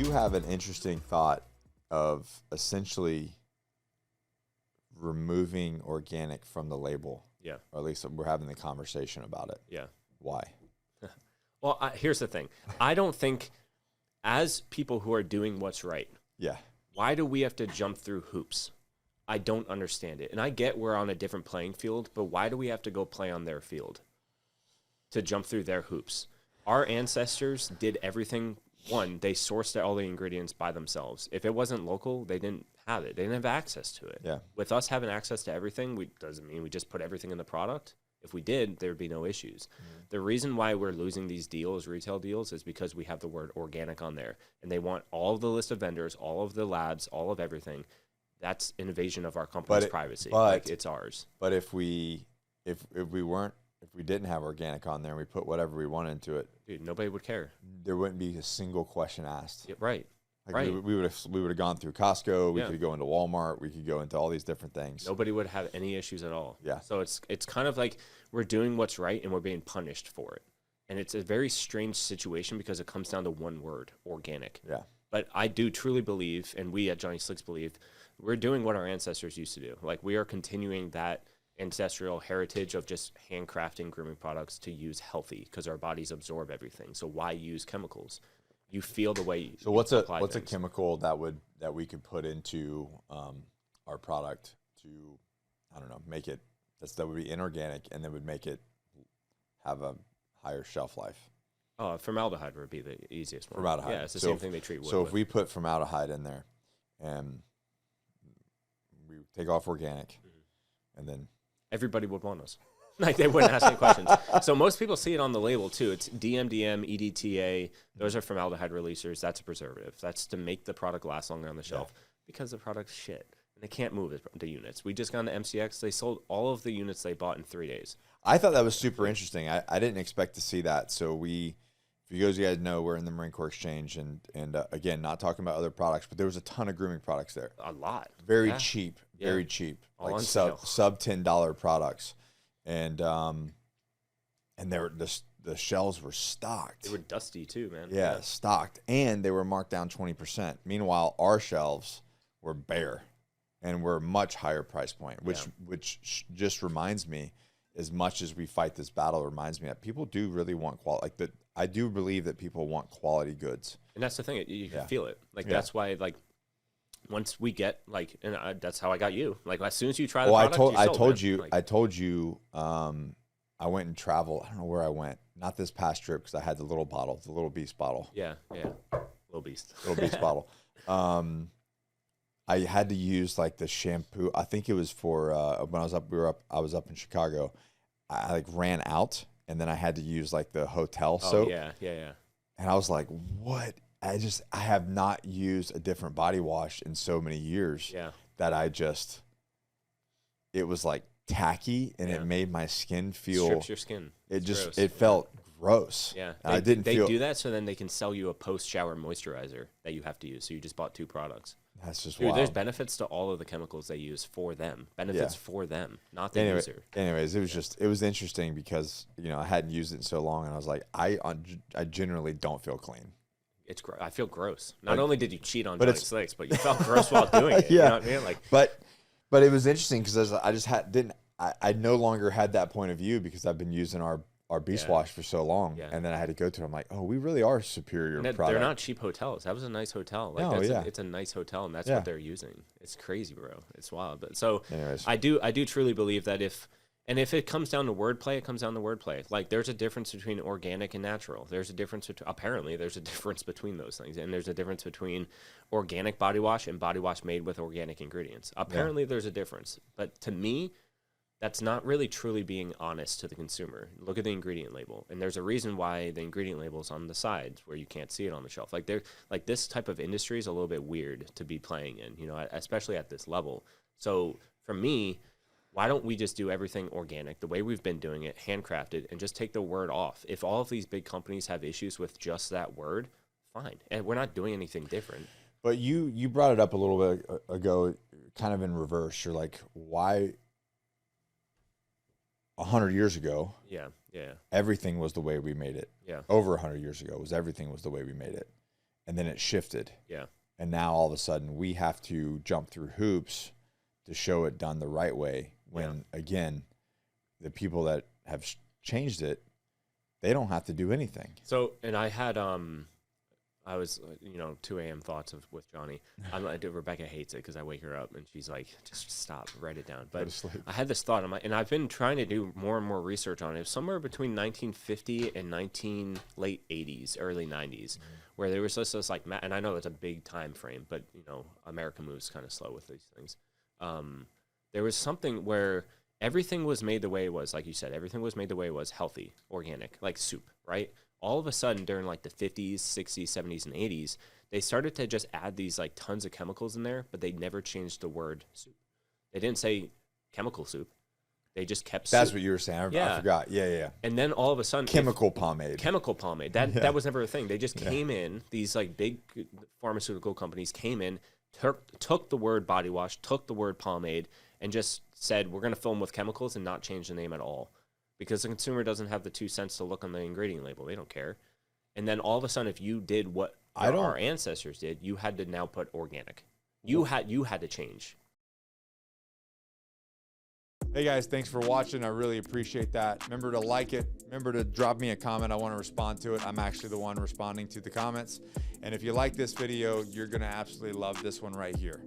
you have an interesting thought of essentially removing organic from the label. Yeah. Or at least we're having the conversation about it. Yeah. Why? Well, here's the thing. I don't think, as people who are doing what's right, Yeah. why do we have to jump through hoops? I don't understand it. And I get we're on a different playing field, but why do we have to go play on their field to jump through their hoops? Our ancestors did everything. One, they sourced all the ingredients by themselves. If it wasn't local, they didn't have it. They didn't have access to it. Yeah. With us having access to everything, doesn't mean we just put everything in the product. If we did, there would be no issues. The reason why we're losing these deals, retail deals, is because we have the word organic on there. And they want all of the list of vendors, all of the labs, all of everything. That's invasion of our company's privacy. Like, it's ours. But if we didn't have organic on there and we put whatever we want into it, Dude, nobody would care. there wouldn't be a single question asked. Yeah, right. Like right. we would have gone through Costco. We could go into Walmart. We could go into all these different things. Nobody would have any issues at all. Yeah. So it's kind of like we're doing what's right and we're being punished for it. And it's a very strange situation because it comes down to one word, organic. Yeah. But I do truly believe, and we at Johnny Slicks believe, we're doing what our ancestors used to do. Like, we are continuing that ancestral heritage of just handcrafting grooming products to use healthy because our bodies absorb everything. So why use chemicals? You feel the way. So what's a chemical that we could put into our product to, I don't know, make it that would be inorganic and that would make it have a higher shelf life? Oh, formaldehyde would be the easiest one. Formaldehyde. Yeah, it's the same thing they treat wood. So if we put formaldehyde in there and we take off organic and then everybody would want us. Like, they wouldn't ask any questions. So most people see it on the label too. It's DMDM, EDTA. Those are formaldehyde releasers. That's a preservative. That's to make the product last longer on the shelf because the product's shit. And they can't move the units. We just got into MCX. They sold all of the units they bought in 3 days. I thought that was super interesting. I didn't expect to see that. So if you guys know, we're in the Marine Corps Exchange, and again, not talking about other products, but there was a ton of grooming products there. A lot. Very cheap, very cheap, All like on sub $10 products, and the shelves were stocked. They were dusty too, man. Yeah, stocked, and they were marked down 20%. Meanwhile, our shelves were bare, and were much higher price point, which just reminds me, as much as we fight this battle, reminds me that people do really want quality. Like that, I do believe that people want quality goods, and that's the thing. You can feel it. Like that's why, like, once we get and that's how I got you. Like, as soon as you try the product, I told you, I went and traveled. I don't know where I went. Not this past trip because I had the little bottle, the Little Beast bottle. Yeah, Little Beast, Little Beast bottle. I had to use like the shampoo. I think it was for when I was up in Chicago. I like ran out, and then I had to use like the hotel soap. Yeah. And I was like, what? I have not used a different body wash in so many years. Yeah. That it was like tacky, and it made my skin feel. Strips your skin. It felt gross. Yeah. And they do that so then they can sell you a post-shower moisturizer that you have to use. So you just bought 2 products. That's just wild. wild. There's benefits to all of the chemicals they use for them. Benefits for them, not the user. Anyways, it was interesting because, I hadn't used it in so long, and I was like, I generally don't feel clean. I feel gross. Not only did you cheat on Johnny Slicks, but you felt gross while doing it. Yeah. You know what I mean? Like, but it was interesting because I no longer had that point of view because I've been using our Beast Wash for so long, and then I had to go to it. I'm like, oh, we really are superior product. They're not cheap hotels. That was a nice hotel. Like, it's a nice hotel, and that's what they're using. It's crazy, bro. It's wild. But so anyways. I do truly believe that if it comes down to wordplay, it comes down to wordplay. Like, there's a difference between organic and natural. Apparently there's a difference between those things, and there's a difference between organic body wash and body wash made with organic ingredients. Apparently there's a difference, but to me, that's not really truly being honest to the consumer. Look at the ingredient label, and there's a reason why the ingredient label is on the sides where you can't see it on the shelf. Like, this type of industry is a little bit weird to be playing in, especially at this level. So for me, why don't we just do everything organic, the way we've been doing it, handcrafted, and just take the word off? If all of these big companies have issues with just that word, fine. And we're not doing anything different. But you brought it up a little bit ago, kind of in reverse. You're like, why 100 years ago, everything was the way we made it. Yeah. Over 100 years ago, everything was the way we made it. and then it shifted. Yeah. And now all of a sudden we have to jump through hoops to show it done the right way. When again, the people that have changed it, they don't have to do anything. So, and I had, I was, 2 a.m. thoughts with Johnny. Rebecca hates it because I wake her up and she's like, just stop, write it down. But I had this thought, and I've been trying to do more and more research on it. Somewhere between 1950 and late 80s, early 90s, where there was this like, and I know it's a big time frame, but America moves kind of slow with these things. There was something where everything was made the way it was, like you said, everything was made the way it was, healthy, organic, like soup, right? All of a sudden during like the 50s, 60s, 70s, and 80s, they started to just add these like tons of chemicals in there, but they never changed the word soup. They didn't say chemical soup. They just kept That's soup. what you were saying. Yeah. I forgot. Yeah. And then all of a sudden, Chemical pomade. That was never a thing. They just came in, these like big pharmaceutical companies came in, took the word body wash, took the word pomade, and just said, we're going to fill them with chemicals and not change the name at all. Because the consumer doesn't have the 2 cents to look on the ingredient label. They don't care. And then all of a sudden, if you did what our ancestors did, you had to now put organic. You had to change. Hey guys, thanks for watching. I really appreciate that. Remember to like it. Remember to drop me a comment. I want to respond to it. I'm actually the one responding to the comments. And if you like this video, you're going to absolutely love this one right here.